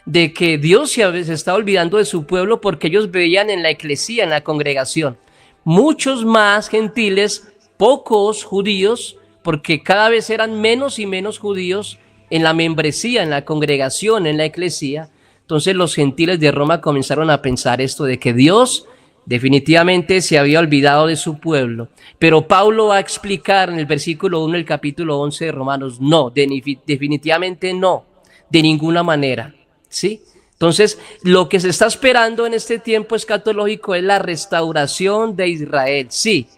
de que Dios se está olvidando de su pueblo porque ellos veían en la eclesía, en la congregación, muchos más gentiles, pocos judíos, porque cada vez eran menos y menos judíos en la membresía, en la congregación, en la eclesía. Entonces los gentiles de Roma comenzaron a pensar esto de que Dios definitivamente se había olvidado de su pueblo. Pero Pablo va a explicar en el versículo 1 del capítulo 11 de Romanos, no, definitivamente no, de ninguna manera, ¿sí? Entonces, lo que se está esperando en este tiempo escatológico es la restauración de Israel, sí.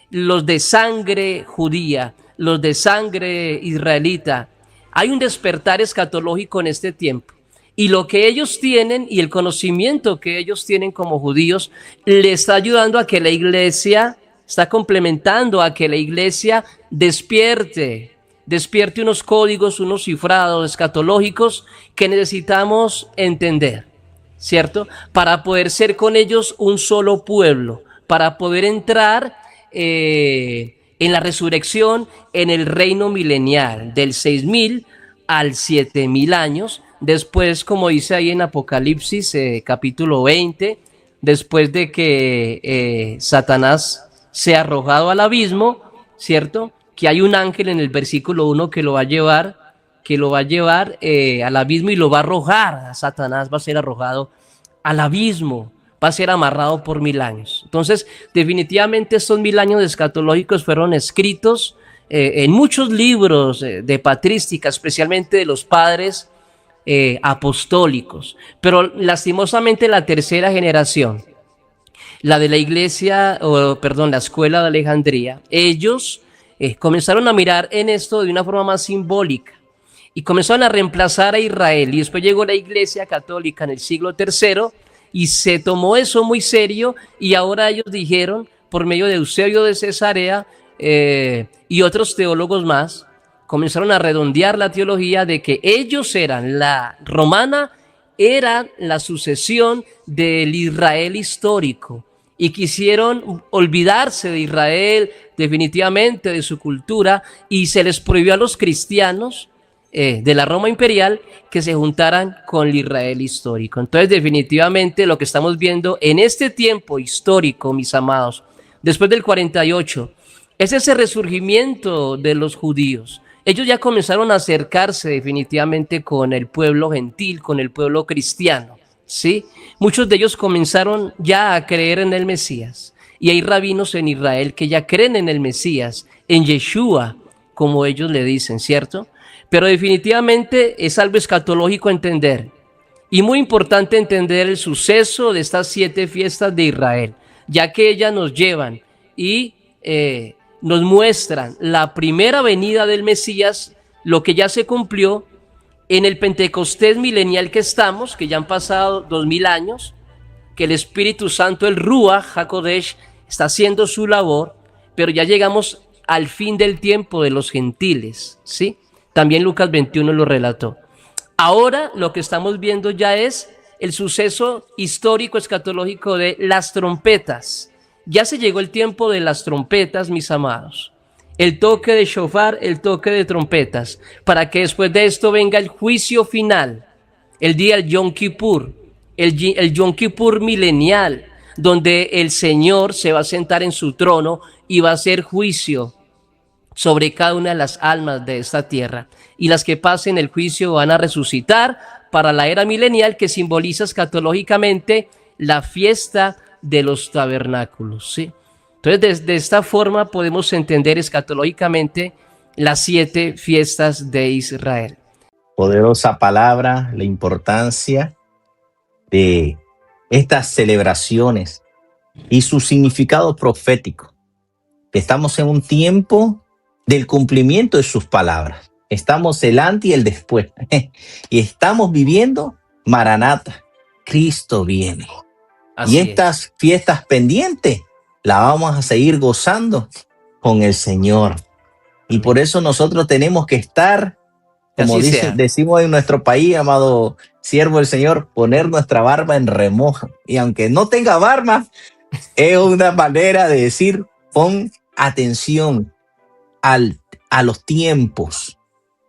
Los de sangre judía, los de sangre israelita. Hay un despertar escatológico en este tiempo. Y lo que ellos tienen y el conocimiento que ellos tienen como judíos le está ayudando a que la iglesia, está complementando a que la iglesia despierte unos códigos, unos cifrados escatológicos que necesitamos entender, ¿cierto? Para poder ser con ellos un solo pueblo, para poder entrar en la resurrección, en el reino milenial, del 6000 al 7000 años. Después, como dice ahí en Apocalipsis, capítulo 20, después de que Satanás sea arrojado al abismo, ¿cierto? Que hay un ángel en el versículo 1 que lo va a llevar, al abismo y lo va a arrojar. Satanás va a ser arrojado al abismo, va a ser amarrado por 1000 años. Entonces, definitivamente estos 1000 años escatológicos fueron escritos en muchos libros de patrística, especialmente de los padres apostólicos, pero lastimosamente la tercera generación, la de la iglesia, la escuela de Alejandría, ellos comenzaron a mirar en esto de una forma más simbólica y comenzaron a reemplazar a Israel, y después llegó la iglesia católica en el siglo III y se tomó eso muy serio, y ahora ellos dijeron, por medio de Eusebio de Cesarea y otros teólogos más, comenzaron a redondear la teología de que ellos eran, la romana era la sucesión del Israel histórico, y quisieron olvidarse de Israel definitivamente, de su cultura, y se les prohibió a los cristianos de la Roma imperial que se juntaran con el Israel histórico. Entonces, definitivamente lo que estamos viendo en este tiempo histórico, mis amados, después del 48, es ese resurgimiento de los judíos. Ellos ya comenzaron a acercarse definitivamente con el pueblo gentil, con el pueblo cristiano, ¿sí? Muchos de ellos comenzaron ya a creer en el Mesías, y hay rabinos en Israel que ya creen en el Mesías, en Yeshua, como ellos le dicen, ¿cierto? Pero definitivamente es algo escatológico entender, y muy importante entender el suceso de estas 7 fiestas de Israel, ya que ellas nos llevan y nos muestran la primera venida del Mesías, lo que ya se cumplió en el Pentecostés milenial que estamos, que ya han pasado 2000 años, que el Espíritu Santo, el Ruach HaKodesh, está haciendo su labor, pero ya llegamos al fin del tiempo de los gentiles, ¿sí? También Lucas 21 lo relató. Ahora lo que estamos viendo ya es el suceso histórico escatológico de las trompetas. Ya se llegó el tiempo de las trompetas, mis amados. El toque de shofar, el toque de trompetas, para que después de esto venga el juicio final, el día del Yom Kippur, el Yom Kippur milenial, donde el Señor se va a sentar en su trono y va a hacer juicio sobre cada una de las almas de esta tierra, y las que pasen el juicio van a resucitar para la era milenial, que simboliza escatológicamente la fiesta de los tabernáculos, ¿sí? Entonces, de esta forma podemos entender escatológicamente las 7 fiestas de Israel. Poderosa palabra, la importancia de estas celebraciones y su significado profético. Estamos en un tiempo del cumplimiento de sus palabras. Estamos el antes y el después. Y estamos viviendo Maranata. Cristo viene. Así y estas fiestas pendientes las vamos a seguir gozando con el Señor. Y por eso nosotros tenemos que estar, como decimos en nuestro país, amado siervo del Señor, poner nuestra barba en remojo. Y aunque no tenga barba, es una manera de decir, pon atención a los tiempos.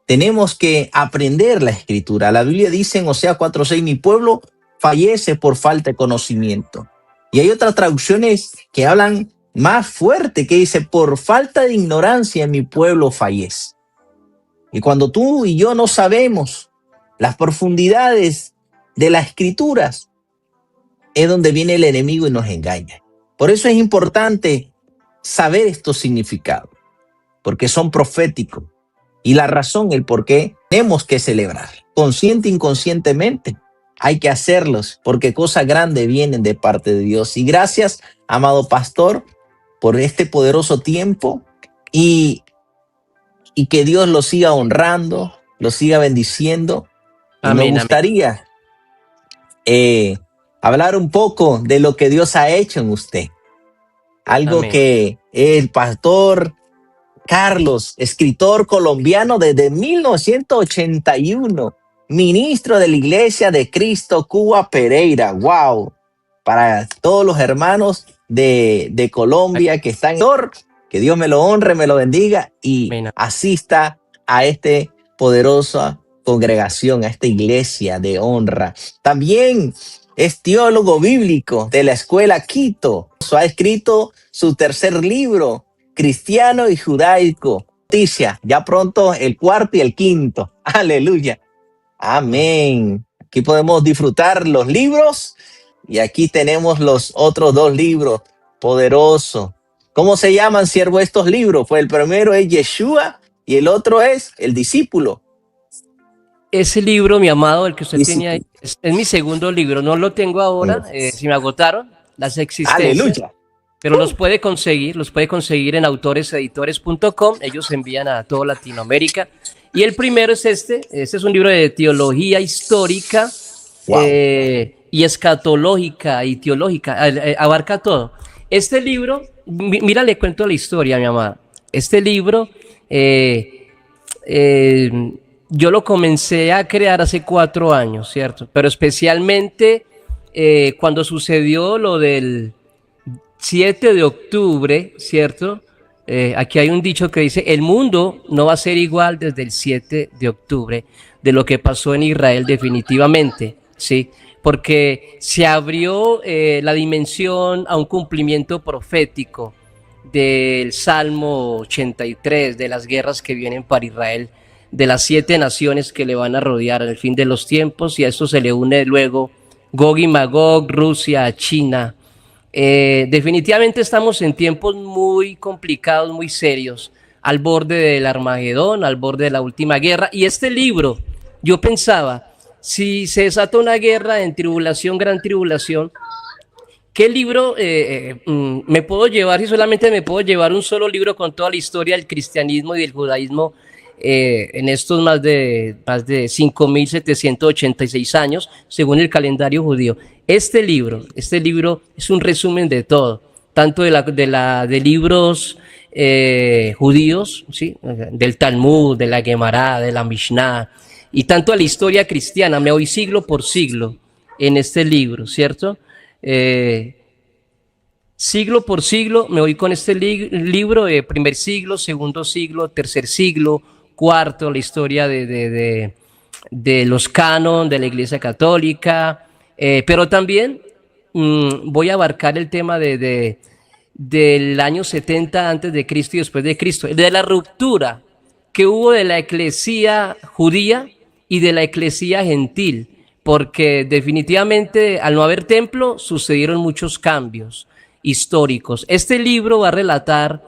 Tenemos que aprender la Escritura. La Biblia dice en Oseas 4:6, mi pueblo fallece por falta de conocimiento. Y hay otras traducciones que hablan más fuerte, que dice, por falta de ignorancia mi pueblo fallece. Y cuando tú y yo no sabemos las profundidades de las Escrituras, es donde viene el enemigo y nos engaña. Por eso es importante saber estos significados, porque son proféticos. Y la razón, el por qué tenemos que celebrar, consciente e inconscientemente, hay que hacerlos, porque cosas grandes vienen de parte de Dios. Y gracias, amado pastor, por este poderoso tiempo, y que Dios lo siga honrando, lo siga bendiciendo. Amén, me gustaría hablar un poco de lo que Dios ha hecho en usted. Algo amén. Que el pastor Carlos, escritor colombiano desde 1981, ministro de la Iglesia de Cristo Cuba Pereira. ¡Wow! Para todos los hermanos de Colombia que están, que Dios me lo honre, me lo bendiga y asista a esta poderosa congregación, a esta iglesia de honra. También es teólogo bíblico de la escuela Quito. Ha escrito su tercer libro, Cristiano y Judaico. Noticia, ya pronto el 4º y el 5º. Aleluya. Amén. Aquí podemos disfrutar los libros y aquí tenemos los otros 2 libros poderosos. ¿Cómo se llaman, siervo, estos libros? Pues el primero es Yeshua y el otro es El Discípulo. Ese libro, mi amado, el que usted tiene ahí, es mi segundo libro. No lo tengo ahora, si me agotaron las existencias. Aleluya. Pero los puede conseguir en autoreseditores.com. Ellos envían a toda Latinoamérica. Y el primero es este es un libro de teología histórica, wow, y escatológica y teológica, abarca todo. Este libro, mira, le cuento la historia, mi amada. Este libro, yo lo comencé a crear hace 4 años, ¿cierto? Pero especialmente cuando sucedió lo del 7 de octubre, ¿cierto? Aquí hay un dicho que dice, el mundo no va a ser igual desde el 7 de octubre de lo que pasó en Israel definitivamente, ¿sí? Porque se abrió la dimensión a un cumplimiento profético del Salmo 83, de las guerras que vienen para Israel, de las 7 naciones que le van a rodear al fin de los tiempos, y a esto se le une luego Gog y Magog, Rusia, China. Definitivamente estamos en tiempos muy complicados, muy serios, al borde del Armagedón, al borde de la última guerra. Y este libro, yo pensaba, si se desata una guerra en tribulación, gran tribulación, ¿qué libro me puedo llevar? Si solamente me puedo llevar un solo libro con toda la historia del cristianismo y del judaísmo en estos más de 5.786 años, según el calendario judío. Este libro es un resumen de todo, tanto de libros judíos, ¿sí? Del Talmud, de la Gemara, de la Mishnah, y tanto de la historia cristiana. Me voy siglo por siglo en este libro, ¿cierto? Siglo por siglo me voy con este libro, primer siglo, segundo siglo, tercer siglo, cuarto, la historia de los canon de la Iglesia Católica, pero también voy a abarcar el tema de del año 70 antes de Cristo y después de Cristo, de la ruptura que hubo de la eclesía judía y de la eclesía gentil, porque definitivamente al no haber templo sucedieron muchos cambios históricos. Este libro va a relatar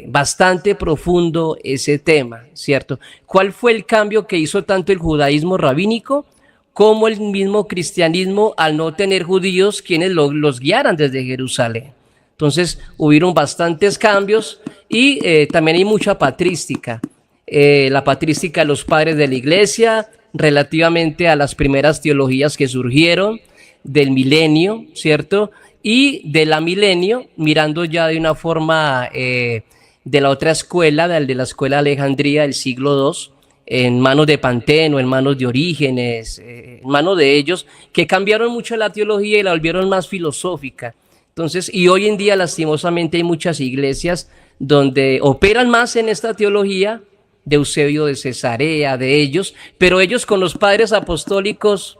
bastante profundo ese tema, ¿cierto? ¿Cuál fue el cambio que hizo tanto el judaísmo rabínico como el mismo cristianismo al no tener judíos quienes los guiaran desde Jerusalén? Entonces hubieron bastantes cambios y también hay mucha patrística. La patrística de los padres de la iglesia relativamente a las primeras teologías que surgieron del milenio, ¿cierto? Y de la milenio, mirando ya de una forma de la otra escuela, de la escuela de Alejandría del siglo II, en manos de Panteno, en manos de Orígenes, en manos de ellos, que cambiaron mucho la teología y la volvieron más filosófica. Entonces, y hoy en día lastimosamente hay muchas iglesias donde operan más en esta teología de Eusebio de Cesarea, de ellos, pero ellos con los padres apostólicos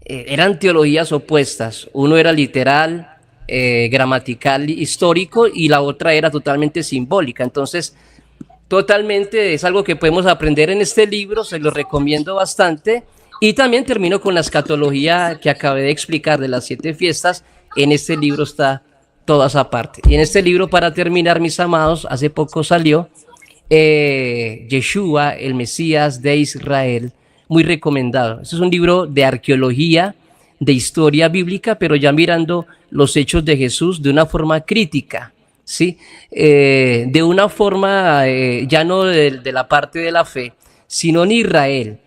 eran teologías opuestas. Uno era literal, gramatical, histórico, y la otra era totalmente simbólica. Entonces, totalmente es algo que podemos aprender en este libro, se lo recomiendo bastante. Y también termino con la escatología que acabé de explicar de las 7 fiestas. En este libro está toda esa parte. Y en este libro, para terminar, mis amados, hace poco salió Yeshua, el Mesías de Israel, muy recomendado. Este es un libro de arqueología, de historia bíblica, pero ya mirando los hechos de Jesús de una forma crítica, ¿sí? De una forma ya no de la parte de la fe, sino en Israel.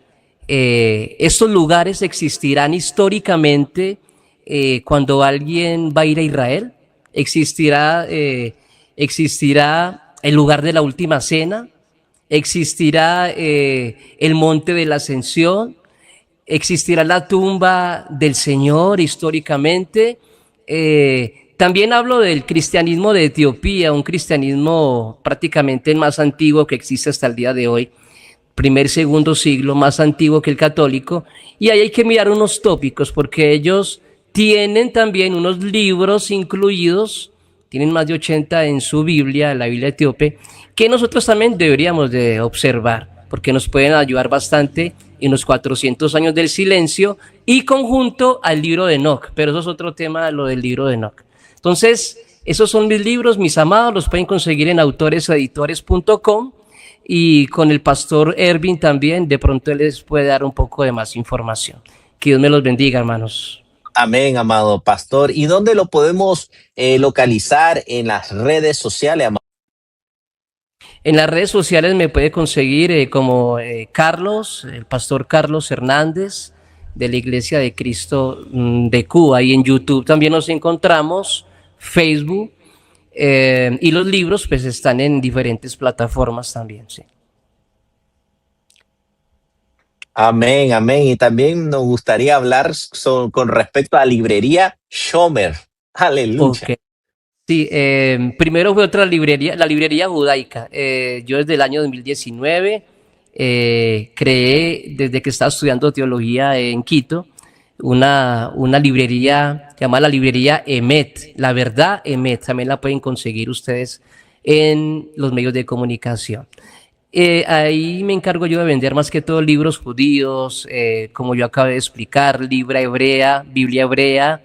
Estos lugares existirán históricamente cuando alguien va a ir a Israel. Existirá el lugar de la última cena, existirá el monte de la ascensión, existirá la tumba del Señor históricamente. También hablo del cristianismo de Etiopía, un cristianismo prácticamente el más antiguo que existe hasta el día de hoy, primer, segundo siglo, más antiguo que el católico. Y ahí hay que mirar unos tópicos, porque ellos tienen también unos libros incluidos, tienen más de 80 en su Biblia, la Biblia etíope, que nosotros también deberíamos de observar, porque nos pueden ayudar bastante en los 400 años del silencio y conjunto al libro de Enoc, pero eso es otro tema, lo del libro de Enoc. Entonces, esos son mis libros, mis amados, los pueden conseguir en autoreseditores.com, y con el pastor Ervin también, de pronto él les puede dar un poco de más información. Que Dios me los bendiga, hermanos. Amén, amado pastor. ¿Y dónde lo podemos localizar en las redes sociales, amado? En las redes sociales me puede conseguir como Carlos, el pastor Carlos Hernández, de la Iglesia de Cristo de Cuba. Y en YouTube también nos encontramos, Facebook, y los libros pues están en diferentes plataformas también, sí. Amén, amén. Y también nos gustaría hablar con respecto a la librería Shomer. Aleluya. Okay. Sí, primero fue otra librería, la librería judaica. Yo desde el año 2019 creé, desde que estaba estudiando teología en Quito, una librería llamada la librería Emet, la verdad Emet. También la pueden conseguir ustedes en los medios de comunicación. Ahí me encargo yo de vender más que todo libros judíos, como yo acabé de explicar, Biblia hebrea,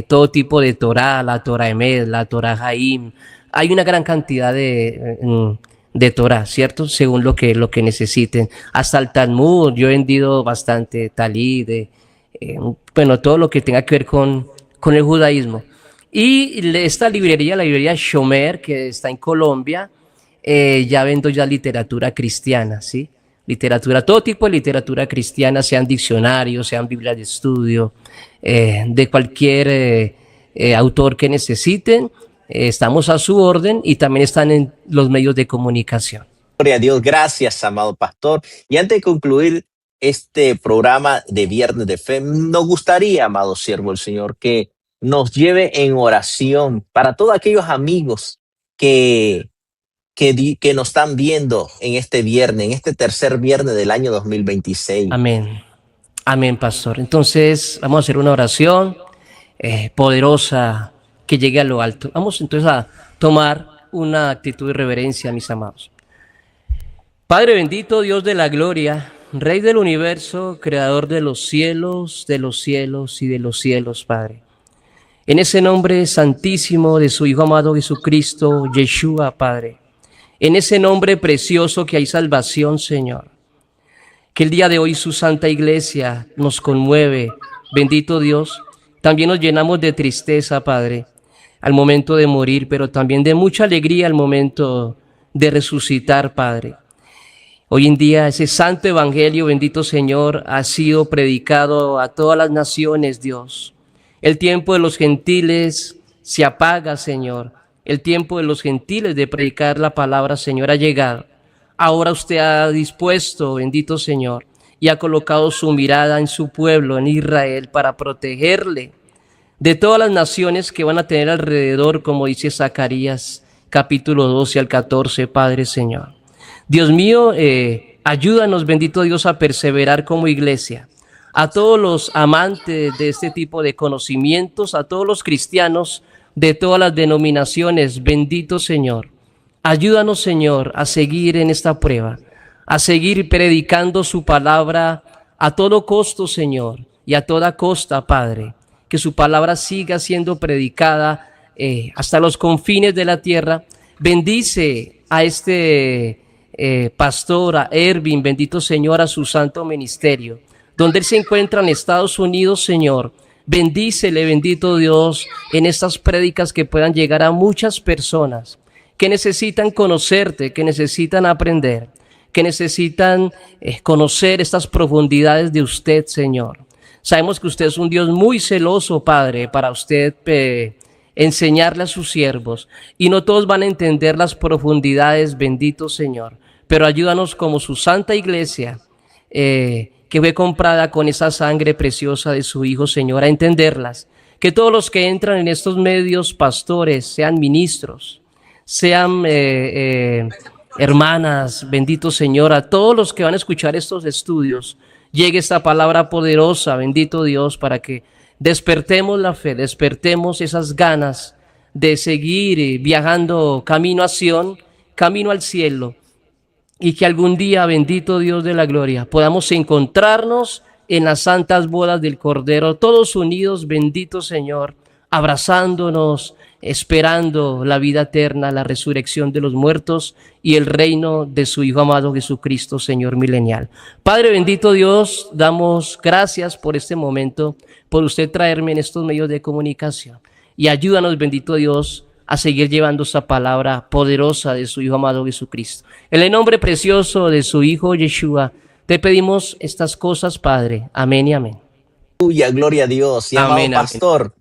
todo tipo de Torah, la Torah Emet, la Torah Haim. Hay una gran cantidad de Torah, ¿cierto? Según lo que necesiten. Hasta el Talmud, yo he vendido bastante, Talí, bueno, todo lo que tenga que ver con el judaísmo. Y esta librería, la librería Shomer, que está en Colombia, ya vendo ya literatura cristiana, ¿sí? Literatura, todo tipo de literatura cristiana, sean diccionarios, sean biblias de estudio, de cualquier autor que necesiten, estamos a su orden y también están en los medios de comunicación. Gloria a Dios, gracias, amado pastor. Y antes de concluir este programa de Viernes de Fe, nos gustaría, amado siervo del Señor, que nos lleve en oración para todos aquellos amigos que nos están viendo en este viernes, en este tercer viernes del año 2026. Amén. Amén, pastor. Entonces, vamos a hacer una oración poderosa que llegue a lo alto. Vamos entonces a tomar una actitud de reverencia, mis amados. Padre bendito, Dios de la gloria, Rey del universo, Creador de los cielos y de los cielos, Padre. En ese nombre santísimo de su Hijo amado Jesucristo, Yeshua, Padre. En ese nombre precioso que hay salvación, Señor. Que el día de hoy su Santa Iglesia nos conmueve, bendito Dios. También nos llenamos de tristeza, Padre, al momento de morir, pero también de mucha alegría al momento de resucitar, Padre. Hoy en día ese santo evangelio, bendito Señor, ha sido predicado a todas las naciones, Dios. El tiempo de los gentiles se apaga, Señor. El tiempo de los gentiles de predicar la palabra, Señor, ha llegado. Ahora usted ha dispuesto, bendito Señor, y ha colocado su mirada en su pueblo, en Israel, para protegerle de todas las naciones que van a tener alrededor, como dice Zacarías, capítulo 12 al 14, Padre Señor. Dios mío, ayúdanos, bendito Dios, a perseverar como iglesia. A todos los amantes de este tipo de conocimientos, a todos los cristianos de todas las denominaciones, bendito Señor. Ayúdanos, Señor, a seguir en esta prueba, a seguir predicando su palabra a todo costo, Señor, y a toda costa, Padre. Que su palabra siga siendo predicada hasta los confines de la tierra. Bendice a este pastor, a Ervin, bendito Señor, a su santo ministerio, donde él se encuentra en Estados Unidos, Señor. Bendícele, bendito Dios, en estas prédicas que puedan llegar a muchas personas que necesitan conocerte, que necesitan aprender, que necesitan conocer estas profundidades de usted, Señor. Sabemos que usted es un Dios muy celoso, Padre, para usted enseñarle a sus siervos, y no todos van a entender las profundidades, bendito Señor, pero ayúdanos como su santa iglesia, que fue comprada con esa sangre preciosa de su Hijo, Señor, a entenderlas. Que todos los que entran en estos medios, pastores, sean ministros, sean hermanas, bendito Señor, a todos los que van a escuchar estos estudios, llegue esta palabra poderosa, bendito Dios, para que despertemos la fe, despertemos esas ganas de seguir viajando camino a Sión, camino al cielo, y que algún día, bendito Dios de la gloria, podamos encontrarnos en las santas bodas del Cordero, todos unidos, bendito Señor, abrazándonos, esperando la vida eterna, la resurrección de los muertos y el reino de su Hijo amado Jesucristo, Señor milenial. Padre bendito Dios, damos gracias por este momento, por usted traerme en estos medios de comunicación, y ayúdanos, bendito Dios, a seguir llevando esta palabra poderosa de su Hijo amado Jesucristo. En el nombre precioso de su Hijo Yeshua, te pedimos estas cosas, Padre. Amén y amén. Aleluya, gloria a Dios. Y amado pastor,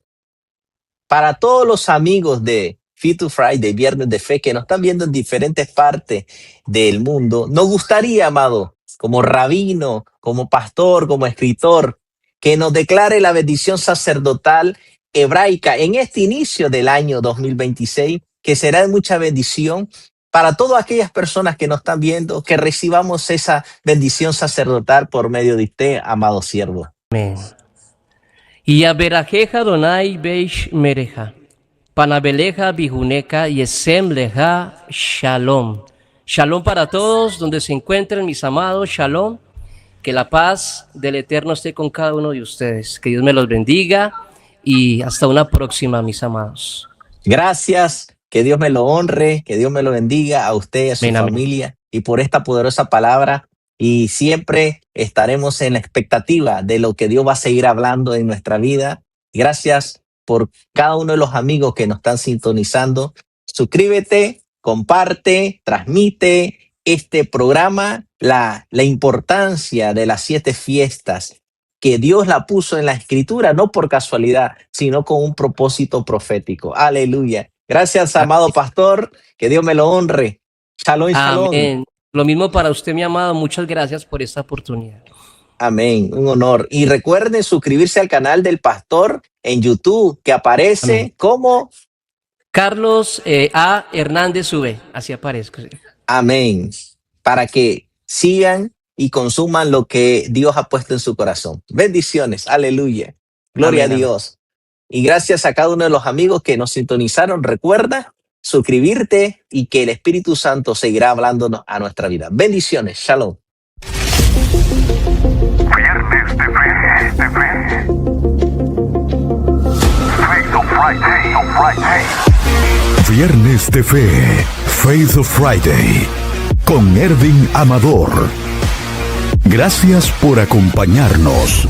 para todos los amigos de Fit to Friday, Viernes de Fe, que nos están viendo en diferentes partes del mundo, nos gustaría, amado, como rabino, como pastor, como escritor, que nos declare la bendición sacerdotal hebraica en este inicio del año 2026, que será de mucha bendición para todas aquellas personas que nos están viendo, que recibamos esa bendición sacerdotal por medio de usted, amado siervo. Amén. Y aberajeja Donai beish mereja, panabeleja bijuneca y esemleja shalom. Shalom para todos donde se encuentren, mis amados, shalom. Que la paz del Eterno esté con cada uno de ustedes. Que Dios me los bendiga y hasta una próxima, mis amados. Gracias, que Dios me lo honre, que Dios me lo bendiga a usted y a su familia, y por esta poderosa palabra. Y siempre estaremos en la expectativa de lo que Dios va a seguir hablando en nuestra vida. Gracias por cada uno de los amigos que nos están sintonizando. Suscríbete, comparte, transmite este programa, la importancia de las 7 fiestas, que Dios la puso en la Escritura, no por casualidad, sino con un propósito profético. Aleluya. Gracias, amado pastor, que Dios me lo honre. Shalom, shalom. Amén. Lo mismo para usted, mi amado. Muchas gracias por esta oportunidad. Amén, un honor. Y recuerden suscribirse al canal del pastor en YouTube, que aparece Amén. Como Carlos A. Hernández V. Así aparezco. Sí. Amén. Para que sigan y consuman lo que Dios ha puesto en su corazón. Bendiciones. Aleluya. Gloria Amén. A Dios. Y gracias a cada uno de los amigos que nos sintonizaron. Recuerda suscribirte y que el Espíritu Santo seguirá hablándonos a nuestra vida. Bendiciones. Shalom. Viernes de Fe. Faith of Friday. Viernes de Fe, Faith of Friday, con Ervin Amador. Gracias por acompañarnos.